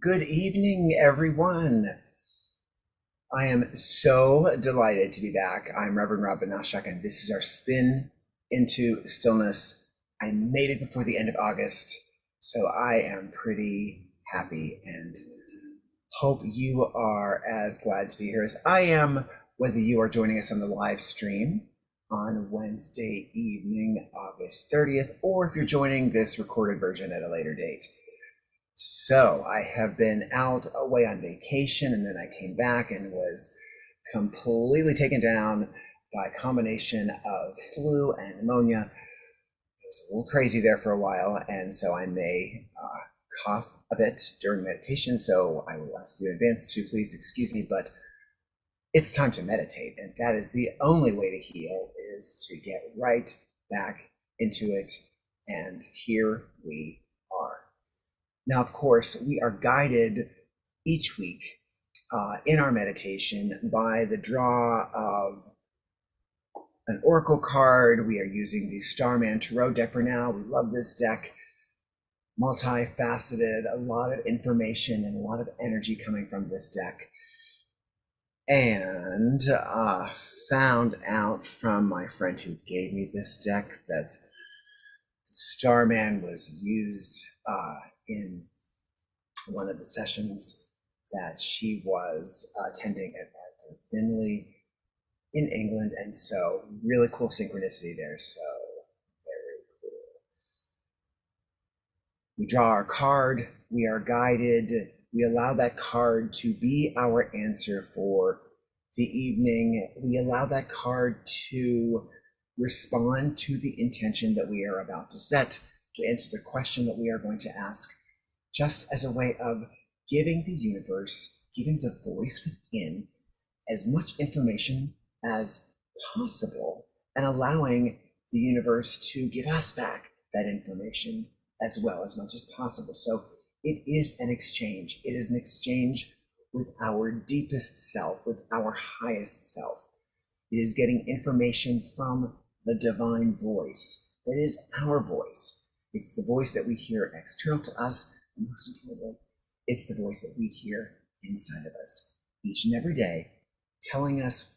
Good evening, everyone. I am so delighted to be back. I'm Reverend Rob Banashak, and this is our spin into stillness. I made it before the end of August, so I am pretty happy and hope you are as glad to be here as I am, whether you are joining us on the live stream on Wednesday evening, August 30th, or if you're joining this recorded version at a later date. So I have been out away on vacation, and then I came back and was completely taken down by a combination of flu and pneumonia. It was a little crazy there for a while, and so I may cough a bit during meditation. So I will ask you in advance to please excuse me, but it's time to meditate, and that is the only way to heal, is to get right back into it. And here we are. Now, of course, we are guided each week in our meditation by the draw of an oracle card. We are using the Starman Tarot deck for now. We love this deck. Multifaceted, a lot of information and a lot of energy coming from this deck. And found out from my friend who gave me this deck that Starman was used in one of the sessions that she was attending at Arthur Finley in England. And so really cool synchronicity there. So very cool. We draw our card, we are guided, we allow that card to be our answer for the evening. We allow that card to respond to the intention that we are about to set, to answer the question that we are going to ask, just as a way of giving the universe, giving the voice within as much information as possible, and allowing the universe to give us back that information as well, as much as possible. So it is an exchange. It is an exchange with our deepest self, with our highest self. It is getting information from the divine voice that is our voice. It's the voice that we hear external to us, and most importantly, it's the voice that we hear inside of us each and every day, telling us,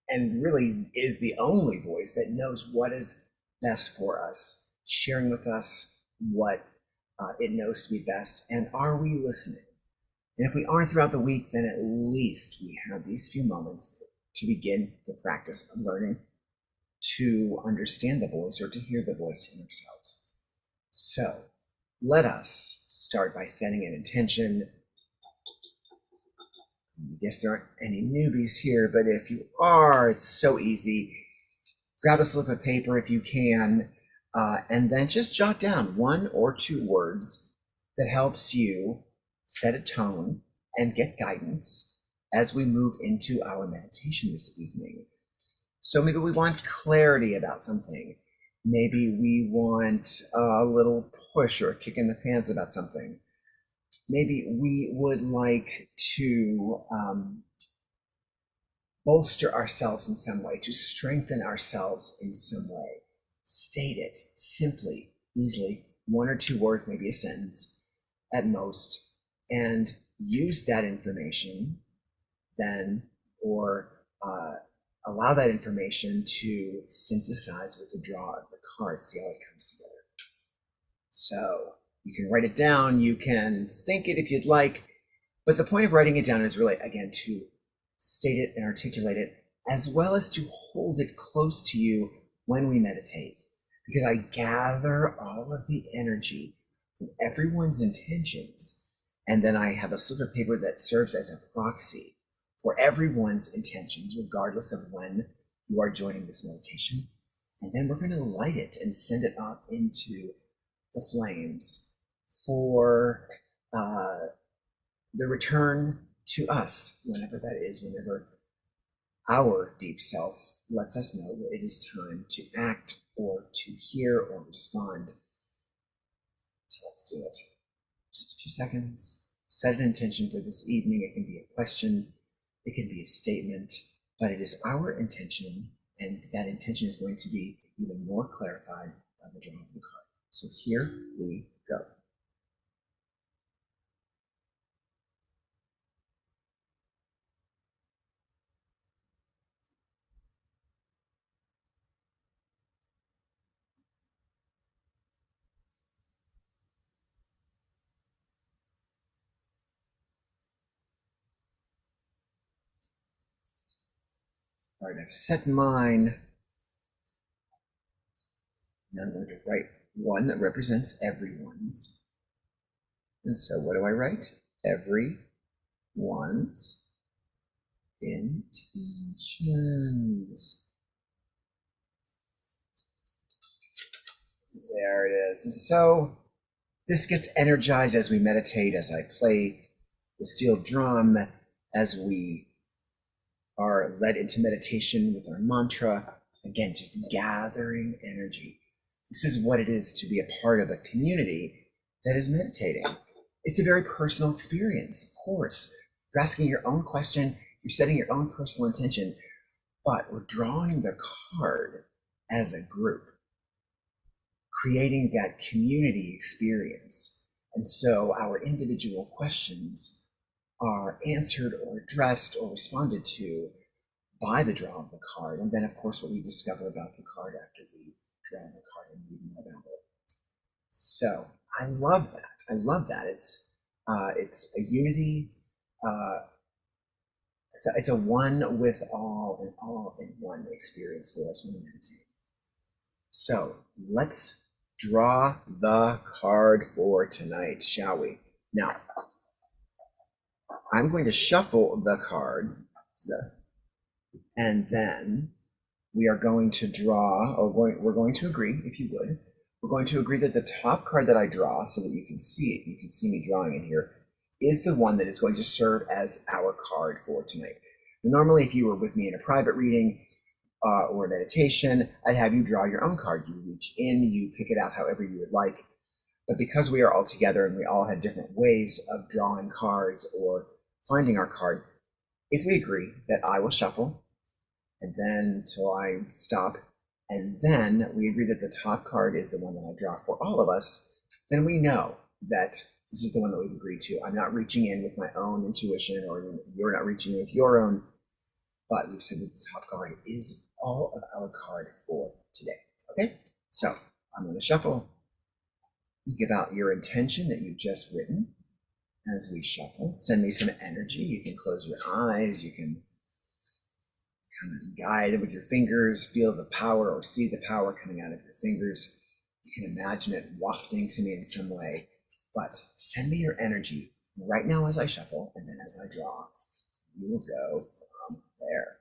and really is the only voice that knows what is best for us, sharing with us what it knows to be best. And are we listening? And if we aren't throughout the week, then at least we have these few moments to begin the practice of learning to understand the voice, or to hear the voice in ourselves. So let us start by setting an intention. I guess there aren't any newbies here, but if you are, it's so easy. Grab a slip of paper if you can, and then just jot down 1 or 2 words that helps you set a tone and get guidance as we move into our meditation this evening. So maybe we want clarity about something. Maybe we want a little push or a kick in the pants about something. Maybe we would like to bolster ourselves in some way, to strengthen ourselves in some way. State it simply, easily, 1 or 2 words, maybe a sentence at most, and use that information then, or allow that information to synthesize with the draw of the card. See how it comes together. So you can write it down, you can think it if you'd like, but the point of writing it down is really, again, to state it and articulate it, as well as to hold it close to you when we meditate. Because I gather all of the energy from everyone's intentions, and then I have a slip of paper that serves as a proxy for everyone's intentions, regardless of when you are joining this meditation. And then we're going to light it and send it off into the flames for the return to us, whenever that is, whenever our deep self lets us know that it is time to act or to hear or respond. So let's do it. Just a few seconds. Set an intention for this evening. It can be a question, it can be a statement, but it is our intention, and that intention is going to be even more clarified by the drawing of the card. So here we go. All right, I've set mine. Now I'm going to write one that represents everyone's. And so what do I write? Everyone's intentions. There it is. And so this gets energized as we meditate, as I play the steel drum, as we are led into meditation with our mantra. Again, just gathering energy. This is what it is to be a part of a community that is meditating. It's a very personal experience, of course. You're asking your own question, you're setting your own personal intention, but we're drawing the card as a group, creating that community experience. And so our individual questions are answered or addressed or responded to by the draw of the card. And then, of course, what we discover about the card after we draw the card and read more about it. So I love that. I love that. It's a unity. It's a one with all and all in one experience for us when we meditate. So let's draw the card for tonight, shall we? Now, I'm going to shuffle the card, and then we are going to draw, or we're going to agree, if you would, we're going to agree that the top card that I draw, so that you can see it, you can see me drawing it here, is the one that is going to serve as our card for tonight. Normally, if you were with me in a private reading or a meditation, I'd have you draw your own card. You reach in, you pick it out however you would like. But because we are all together and we all have different ways of drawing cards or finding our card, if we agree that I will shuffle, and then till I stop, and then we agree that the top card is the one that I draw for all of us, then we know that this is the one that we've agreed to. I'm not reaching in with my own intuition, or you're not reaching in with your own, but we've said that the top card is all of our card for today. Okay, so I'm going to shuffle. Think about your intention that you've just written as we shuffle. Send me some energy. You can close your eyes. You can kind of guide it with your fingers, feel the power or see the power coming out of your fingers. You can imagine it wafting to me in some way, but send me your energy right now as I shuffle, and then as I draw, you will go from there.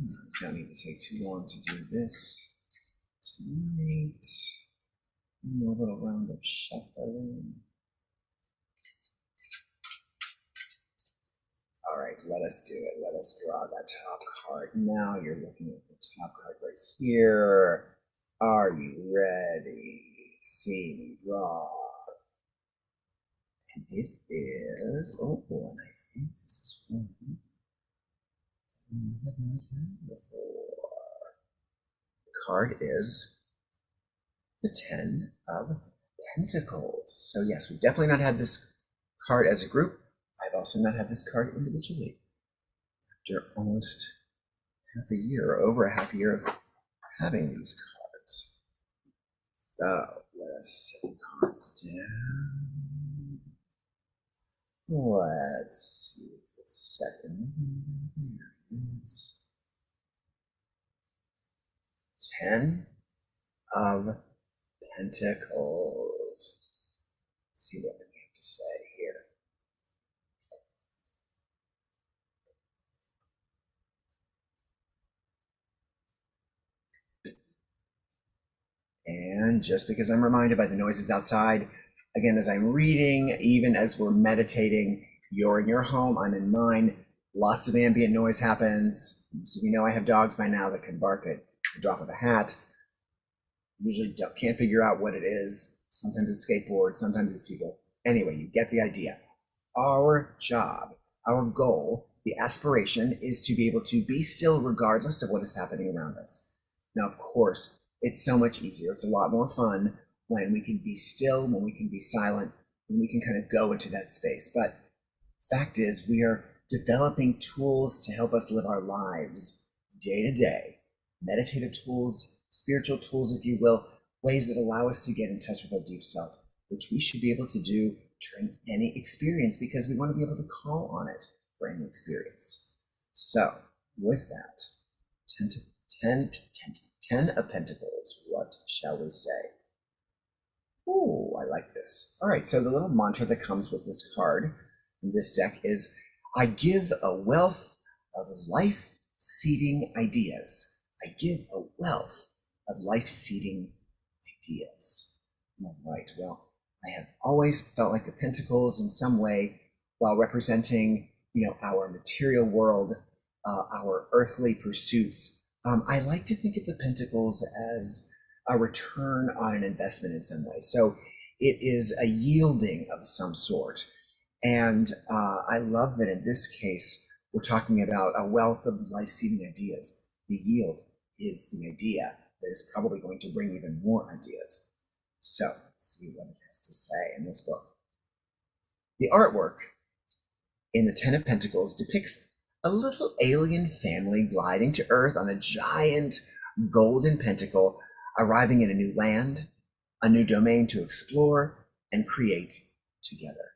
I don't need to take too long to do this tonight. One more little round of shuffling. All right, let us do it. Let us draw that top card. Now you're looking at the top card right here. Are you ready? See me draw. And it is, oh, and I think this is one we have not had before. The card is the 10 of Pentacles. So yes, we've definitely not had this card as a group. I've also not had this card individually. After almost half a year, or over a half a year of having these cards. So let us set the cards down. Let's see if it's set in the middle. There it is. 10 of Pentacles. Let's see what we have to say here. And just because I'm reminded by the noises outside, again, as I'm reading, even as we're meditating, you're in your home, I'm in mine. Lots of ambient noise happens. So we know I have dogs by now that can bark at the drop of a hat. Usually can't figure out what it is. Sometimes it's skateboards, sometimes it's people. Anyway, you get the idea. Our job, our goal, the aspiration is to be able to be still regardless of what is happening around us. Now, of course, it's so much easier. It's a lot more fun when we can be still, when we can be silent, when we can kind of go into that space. But fact is, we are developing tools to help us live our lives day to day. Meditative tools, spiritual tools, if you will, ways that allow us to get in touch with our deep self, which we should be able to do during any experience because we want to be able to call on it for any experience. So with that, 10 of Pentacles, what shall we say? Oh, I like this. All right, so the little mantra that comes with this card in this deck is, I give a wealth of life-seeding ideas. I give a wealth of life-seeding ideas. All right, well, I have always felt like the Pentacles in some way, while representing, our material world, our earthly pursuits, I like to think of the Pentacles as a return on an investment in some way. So it is a yielding of some sort. And I love that in this case, we're talking about a wealth of life-seeding ideas. The yield is the idea that is probably going to bring even more ideas. So let's see what it has to say in this book. The artwork in the 10 of Pentacles depicts a little alien family gliding to Earth on a giant golden pentacle, arriving in a new land, a new domain to explore and create together.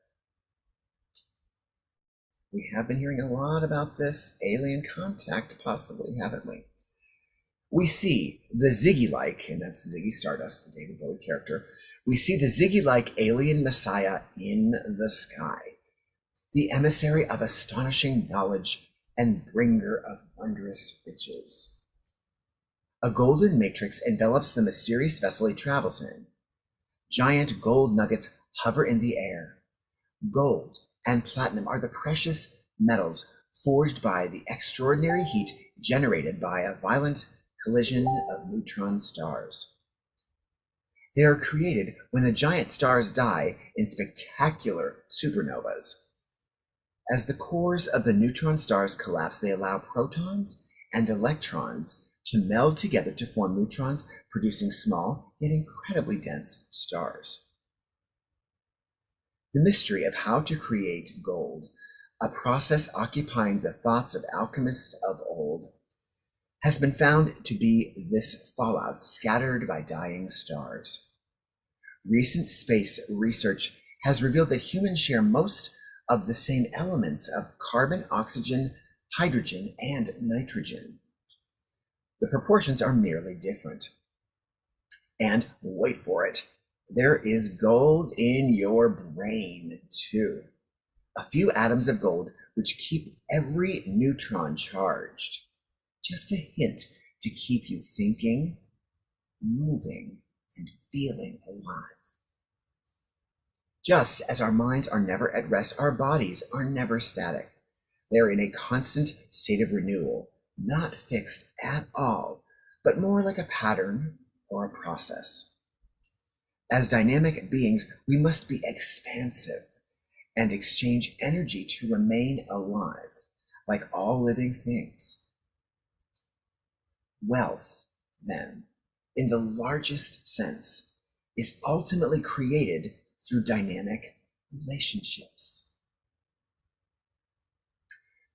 We have been hearing a lot about this alien contact, possibly, haven't we? We see the Ziggy-like, and that's Ziggy Stardust, the David Bowie character. We see the Ziggy-like alien messiah in the sky, the emissary of astonishing knowledge and bringer of wondrous riches. A golden matrix envelops the mysterious vessel he travels in. Giant gold nuggets hover in the air. Gold and platinum are the precious metals forged by the extraordinary heat generated by a violent collision of neutron stars. They are created when the giant stars die in spectacular supernovas. As the cores of the neutron stars collapse, they allow protons and electrons to meld together to form neutrons, producing small yet incredibly dense stars. The mystery of how to create gold, a process occupying the thoughts of alchemists of old, has been found to be this fallout scattered by dying stars. Recent space research has revealed that humans share most of the same elements of carbon, oxygen, hydrogen, and nitrogen. The proportions are merely different. And wait for it, there is gold in your brain too. A few atoms of gold which keep every neutron charged. Just a hint to keep you thinking, moving, and feeling alive. Just as our minds are never at rest, our bodies are never static. They are in a constant state of renewal, not fixed at all, but more like a pattern or a process. As dynamic beings, we must be expansive and exchange energy to remain alive, like all living things. Wealth, then, in the largest sense, is ultimately created through dynamic relationships.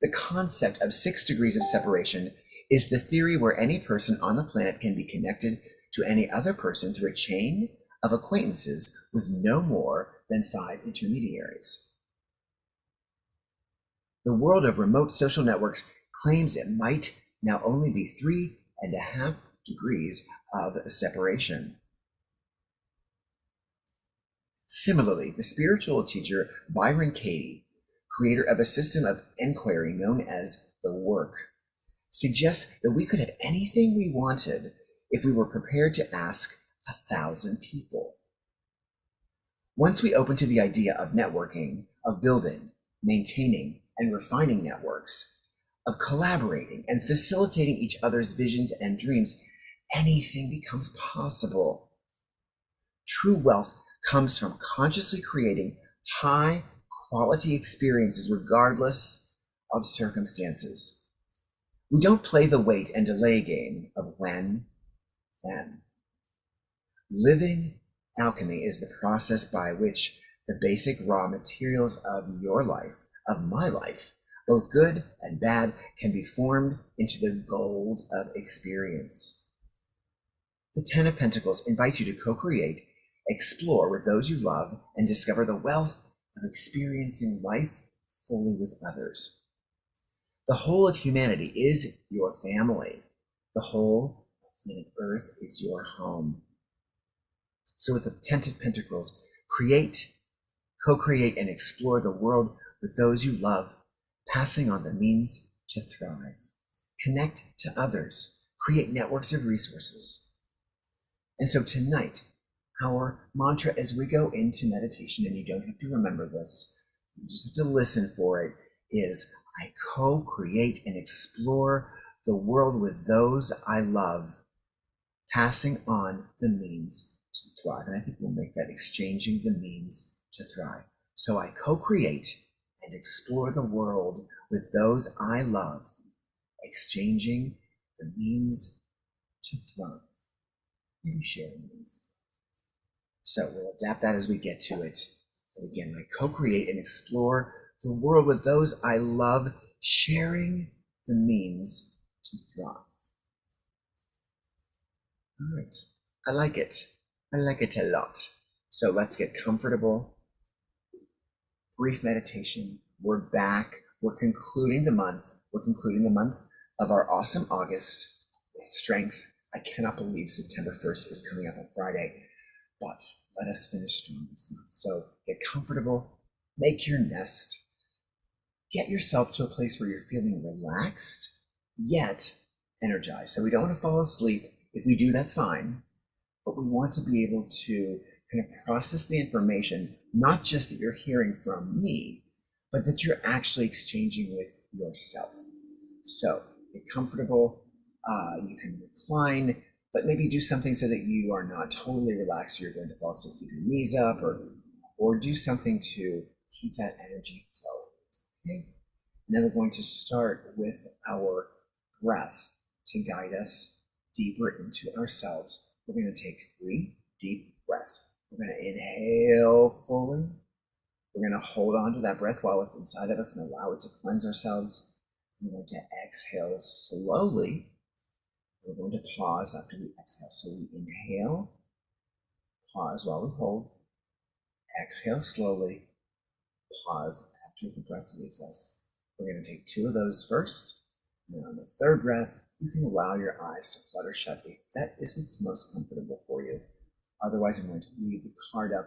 The concept of 6 degrees of separation is the theory where any person on the planet can be connected to any other person through a chain of acquaintances with no more than 5 intermediaries. The world of remote social networks claims it might now only be 3.5 degrees of separation. Similarly, the spiritual teacher Byron Katie, creator of a system of inquiry known as the Work, suggests that we could have anything we wanted if we were prepared to ask 1,000 people. Once we open to the idea of networking, of building, maintaining, and refining networks, of collaborating and facilitating each other's visions and dreams, anything becomes possible. True wealth comes from consciously creating high quality experiences regardless of circumstances. We don't play the wait and delay game of when, then. Living alchemy is the process by which the basic raw materials of your life, of my life, both good and bad, can be formed into the gold of experience. The 10 of Pentacles invites you to co-create, explore with those you love, and discover the wealth of experiencing life fully with others. The whole of humanity is your family. The whole of planet Earth is your home. So with the 10 Pentacles, create, co-create, and explore the world with those you love, passing on the means to thrive. Connect to others, create networks of resources. And so tonight, our mantra as we go into meditation, and you don't have to remember this, you just have to listen for it, is I co-create and explore the world with those I love, passing on the means to thrive. And I think we'll make that exchanging the means to thrive. So I co-create and explore the world with those I love, exchanging the means to thrive. Maybe sharing the means to thrive. So we'll adapt that as we get to it. But again, I co-create and explore the world with those I love, sharing the means to thrive. All right. I like it. I like it a lot. So let's get comfortable. Brief meditation. We're back. We're concluding the month. We're concluding the month of our awesome August with strength. I cannot believe September 1st is coming up on Friday, but let us finish strong this month. So get comfortable, make your nest, get yourself to a place where you're feeling relaxed, yet energized. So we don't want to fall asleep. If we do, that's fine. But we want to be able to kind of process the information, not just that you're hearing from me, but that you're actually exchanging with yourself. So get comfortable. You can recline, but maybe do something so that you are not totally relaxed. You're going to fall asleep, keep your knees up, or do something to keep that energy flowing. Okay. And then we're going to start with our breath to guide us deeper into ourselves. We're going to take 3 deep breaths. We're going to inhale fully. We're going to hold on to that breath while it's inside of us and allow it to cleanse ourselves. We're going to exhale slowly. We're going to pause after we exhale. So we inhale, pause while we hold, exhale slowly, pause after the breath leaves us. We're going to take 2 of those first. And then on the 3rd breath, you can allow your eyes to flutter shut if that is what's most comfortable for you. Otherwise, I'm going to leave the card up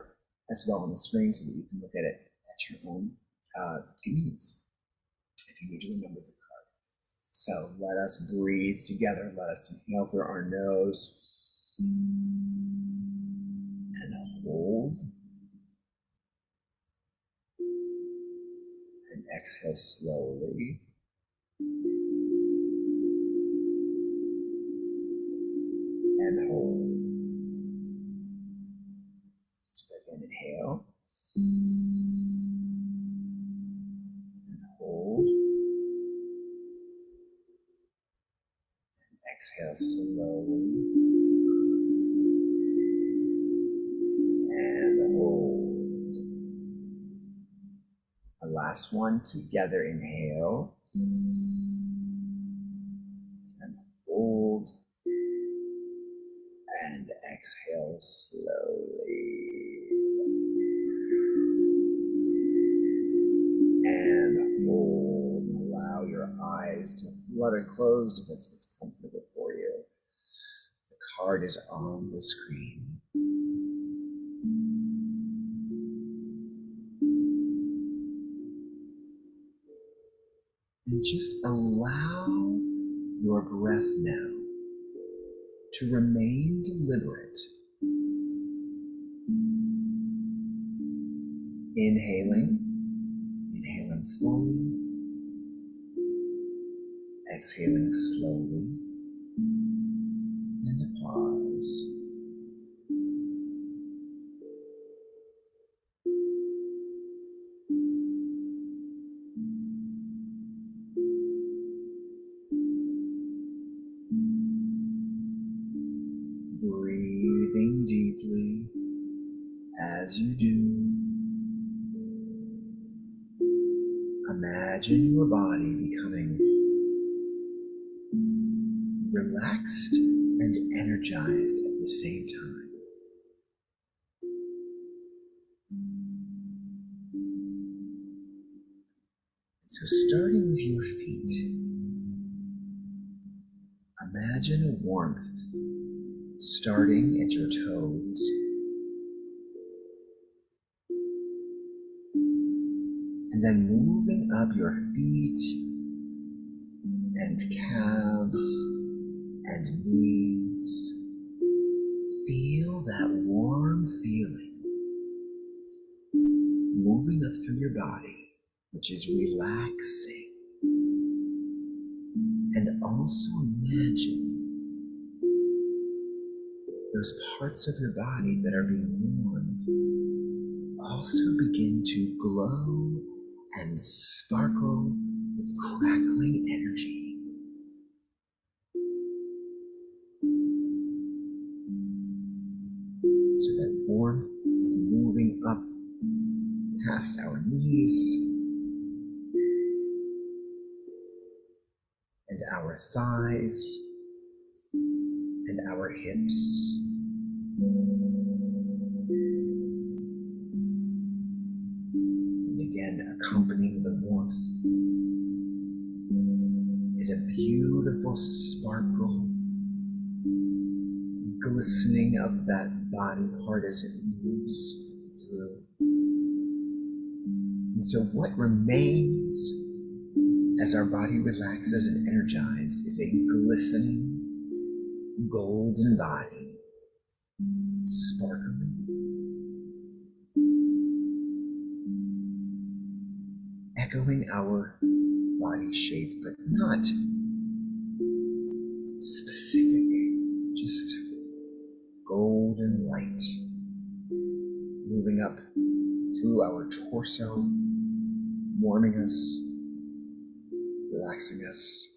as well on the screen so that you can look at it at your own convenience if you need to remember the card. So let us breathe together. Let us inhale through our nose and hold. And exhale slowly. And hold. Let's do that again. Inhale. And hold. And exhale slowly. And hold. Our last one together. Inhale. And hold. And exhale slowly. And hold. Allow your eyes to flutter closed if that's what's comfortable for you. The card is on the screen. And just allow your breath now to remain deliberate. Inhaling fully, exhaling slowly, and a pause. Breathing deeply as you do. Imagine your body becoming relaxed and energized at the same time. So starting with your feet, imagine a warmth starting at your toes and then moving up your feet and calves and knees. Feel that warm feeling moving up through your body, which is relaxing. And also imagine those parts of your body that are being warmed also begin to glow and sparkle with crackling energy. So that warmth is moving up past our knees and our thighs and our hips. And again, accompanying the warmth is a beautiful sparkle, glistening of that body part as it moves through. And so what remains as our body relaxes and energized is a glistening, golden body, sparkling, echoing our body shape, but not specific, just golden light moving up through our torso, warming us, relaxing us,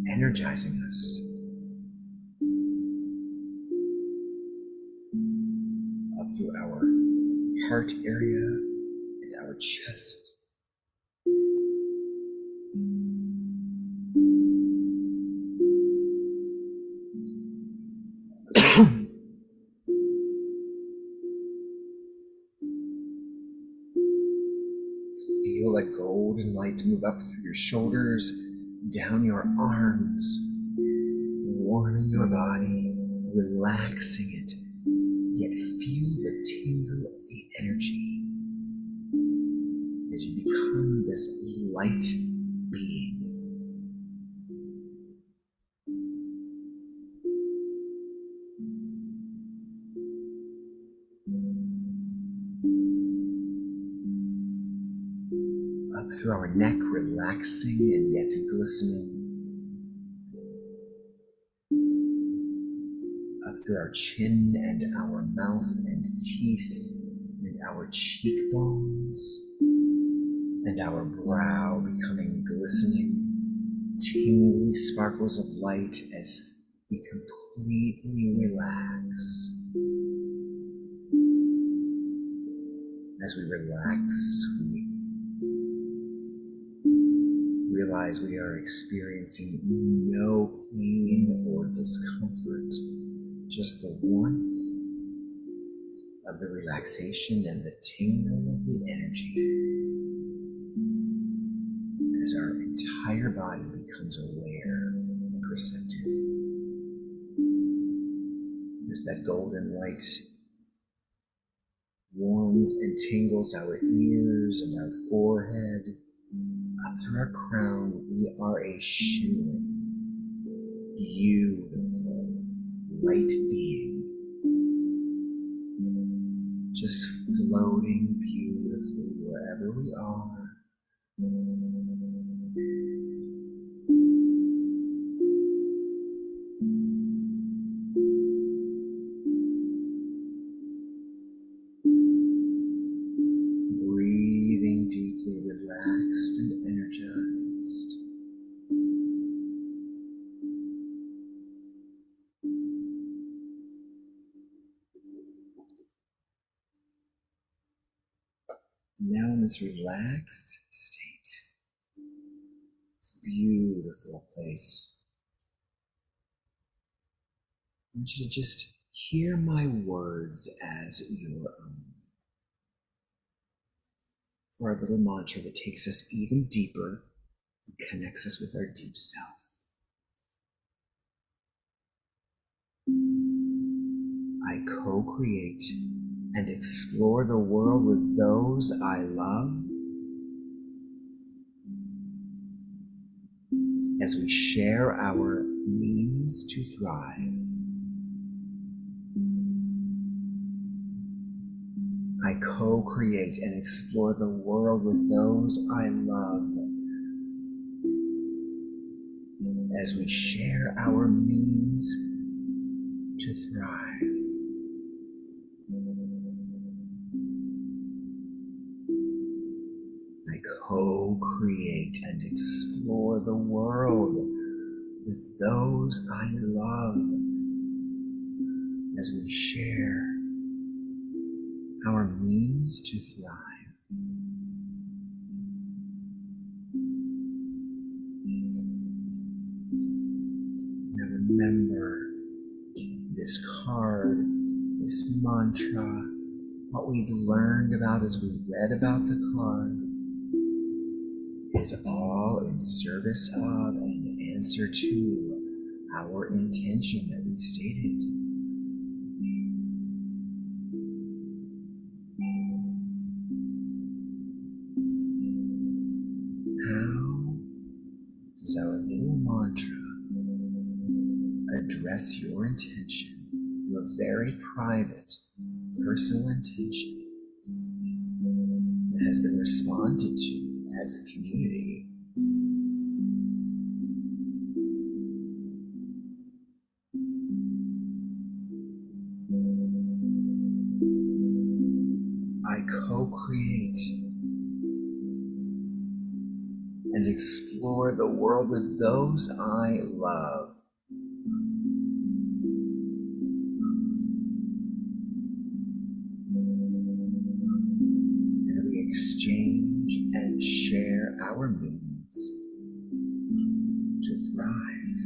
energizing us, up through our heart area and our chest. Feel that golden light move up through your shoulders, down your arms, warming your body, relaxing it, yet feel the tingle of the energy as you become this light being. Up through our neck, relaxing and yet glistening. Up through our chin and our mouth and teeth and our cheekbones and our brow becoming glistening, tingly sparkles of light as we completely relax. As we relax, we realize we are experiencing no pain or discomfort, just the warmth of the relaxation and the tingle of the energy as our entire body becomes aware and perceptive. As that golden light warms and tingles our ears and our forehead, up through our crown, we are a shimmering, beautiful, light being, just floating beautifully wherever we are. Breathing deeply, relaxed and energized. Now in this relaxed state, this beautiful place, I want you to just hear my words as your own. for our little mantra that takes us even deeper and connects us with our deep self. I co-create and explore the world with those I love as we share our means to thrive. I co-create and explore the world with those I love as we share our means to thrive. I co-create and explore the world with those I love as we share our means to thrive. Now remember this card, this mantra, what we've learned about as we read about the card is all in service of and answer to our intention that we stated. How does our little mantra address your intention, your very private, personal intention that has been responded to as a community? I co-create and explore the world with those I love. And we exchange and share our means to thrive.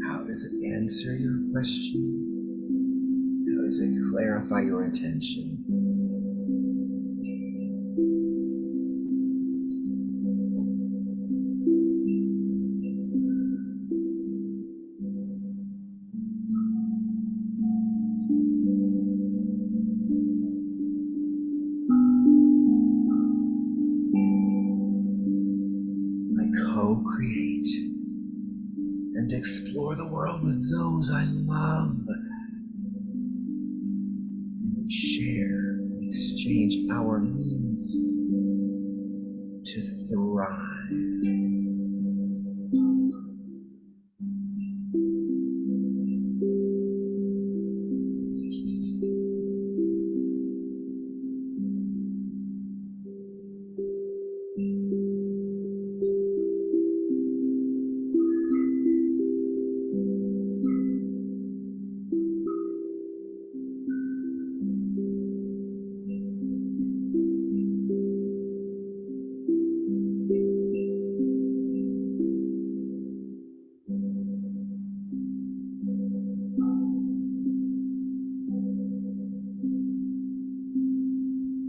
How does it answer your question? How does it clarify your intention? I co-create and explore the world with those I love. And we share and exchange our means to thrive.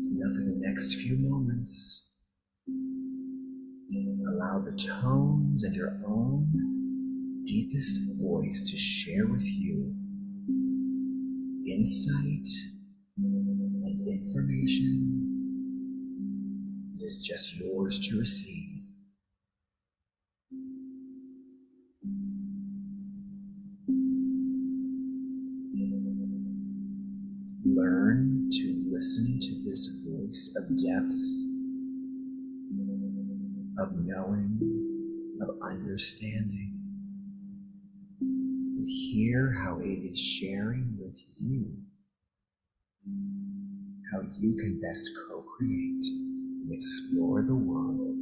Now for the next few moments, allow the tones and your own deepest voice to share with you insight and information that is just yours to receive. Learn to listen to this voice of depth, of knowing, of understanding, and hear how it is sharing with you how you can best co-create and explore the world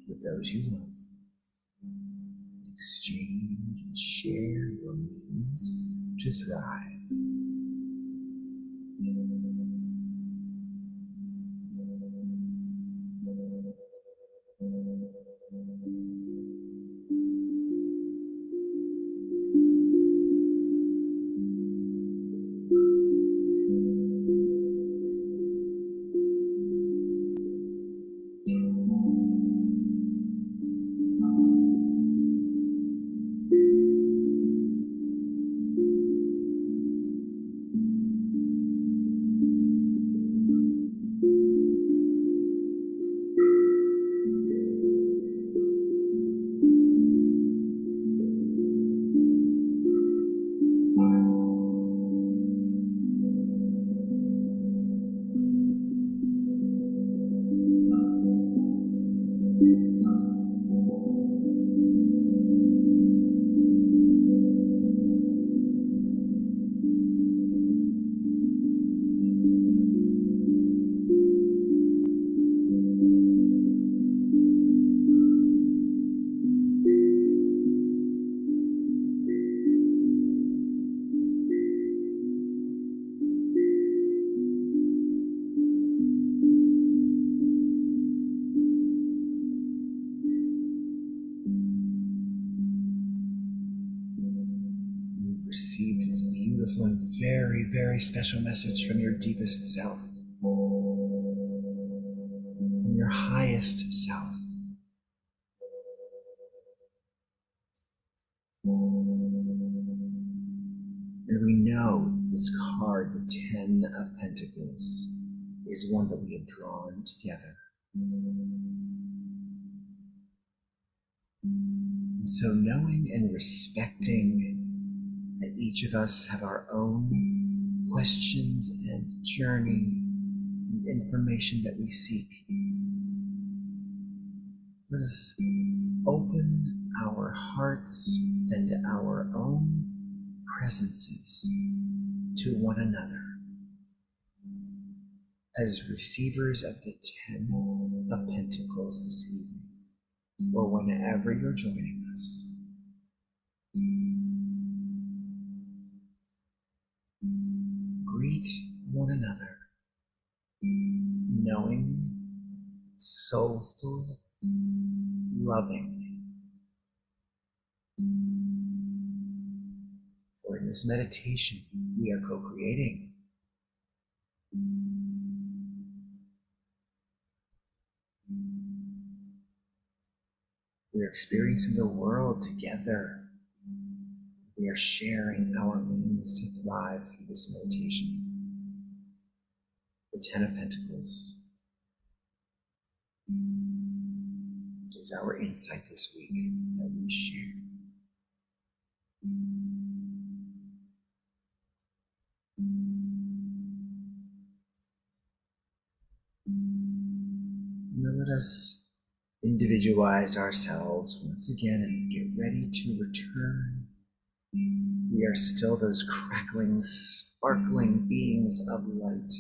with those you love, and exchange and share your means to thrive. You've received this beautiful and very, very special message from your deepest self, from your highest self. And we know that this card, the Ten of Pentacles, is one that we have drawn together. And so knowing and respecting that each of us have our own questions and journey and information that we seek, let us open our hearts and our own presences to one another as receivers of the Ten of Pentacles this evening, or whenever you're joining us. Greet one another knowingly, soulfully, lovingly. For in this meditation, we are co-creating. We are experiencing the world together. We are sharing our means to thrive through this meditation. The Ten of Pentacles is our insight this week that we share. Now let us individualize ourselves once again and get ready to return. We are still those crackling, sparkling beings of light.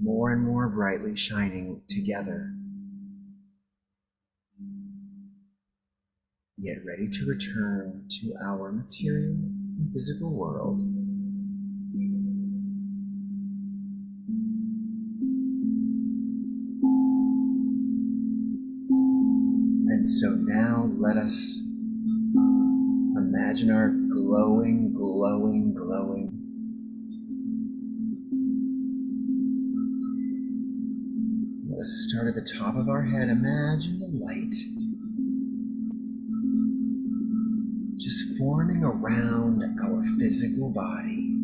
More and more brightly shining together, yet ready to return to our material and physical world. And so now let us imagine our glowing, glowing, glowing let us start at the top of our head. Imagine the light just forming around our physical body.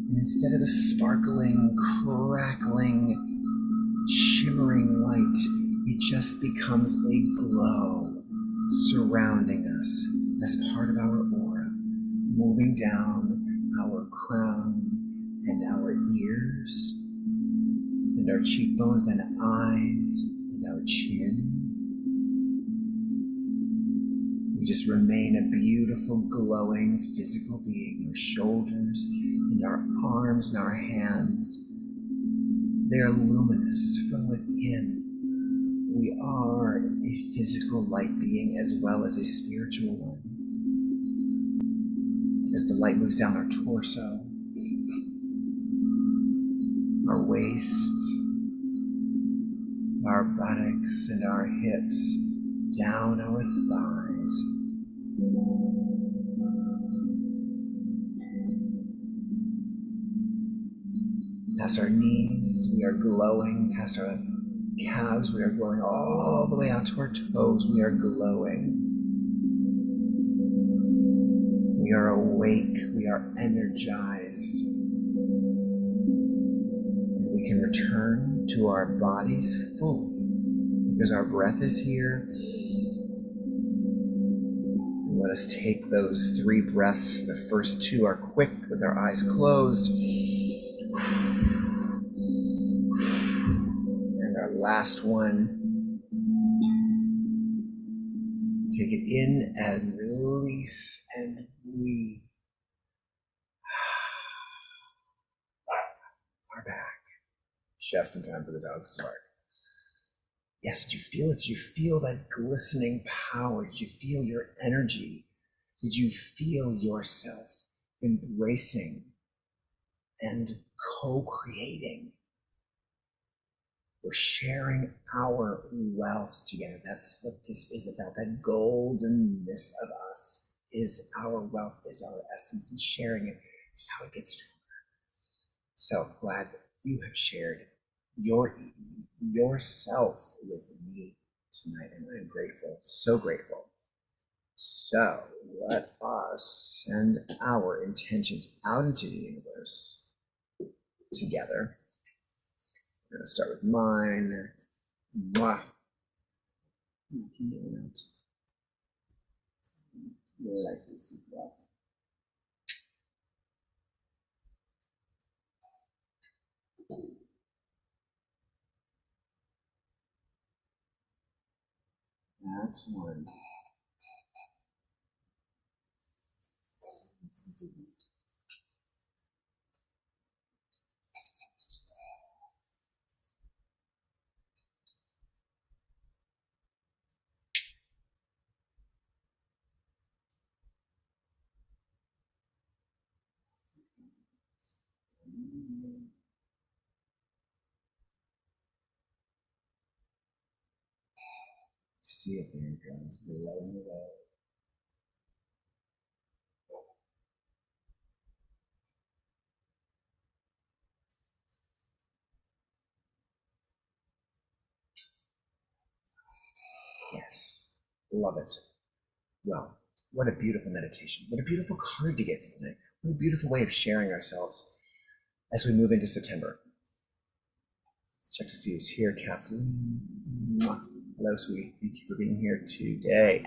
And instead of a sparkling, crackling, shimmering light, it just becomes a glow surrounding us as part of our aura, moving down our crown and our ears and our cheekbones and eyes and our chin. We just remain a beautiful, glowing physical being. Our shoulders and our arms and our hands, they are luminous from within. We are a physical light being as well as a spiritual one. As the light moves down our torso, our waist, our buttocks and our hips, down our thighs. Past our knees, we are glowing. Past our calves, we are glowing. All the way out to our toes, we are glowing. We are awake. We are energized. And we can return to our bodies fully because our breath is here. Let us take those 3 breaths. The first 2 are quick with our eyes closed. And our last one, take it in and release and breathe. Are back. Just in time for the dogs to bark. Yes, did you feel it? Did you feel that glistening power? Did you feel your energy? Did you feel yourself embracing and co-creating? We're sharing our wealth together. That's what this is about. That goldenness of us is our wealth, is our essence, and sharing it is how it gets stronger. So glad that you have shared your evening, yourself with me tonight, and I'm grateful, so grateful. So let us send our intentions out into the universe together. We're going to start with mine. Mwah. Like this. That's one. See it, there it goes, blowing away. Yes, love it. Well, what a beautiful meditation. What a beautiful card to get for tonight. What a beautiful way of sharing ourselves as we move into September. Let's check to see who's here. Kathleen. Mwah. Hello, sweetie. Thank you for being here today.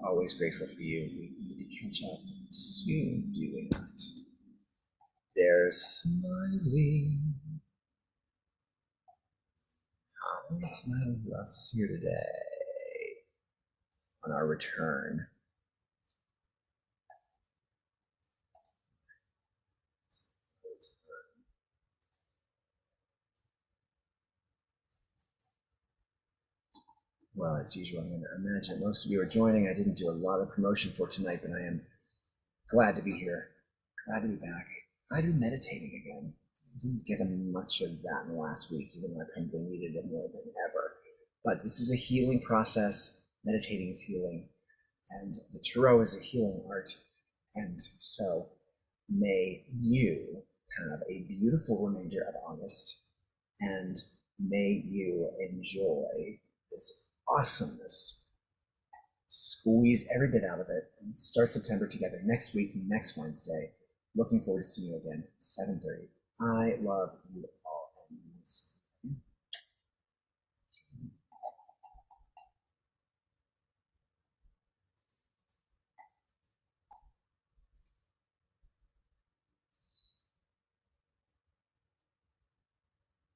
Always grateful for you. We need to catch up soon, do we not? There's Smiley. Hi, Smiley. Who else is here today on our return? Well, as usual, I'm going to imagine most of you are joining. I didn't do a lot of promotion for tonight, but I am glad to be here. Glad to be back. Glad to be meditating again. I didn't get much of that in the last week, even though I probably needed it more than ever. But this is a healing process. Meditating is healing. And the tarot is a healing art. And so may you have a beautiful remainder of August. And may you enjoy this awesomeness. Squeeze every bit out of it and start September together next week, next Wednesday. Looking forward to seeing you again at 7:30. I love you all.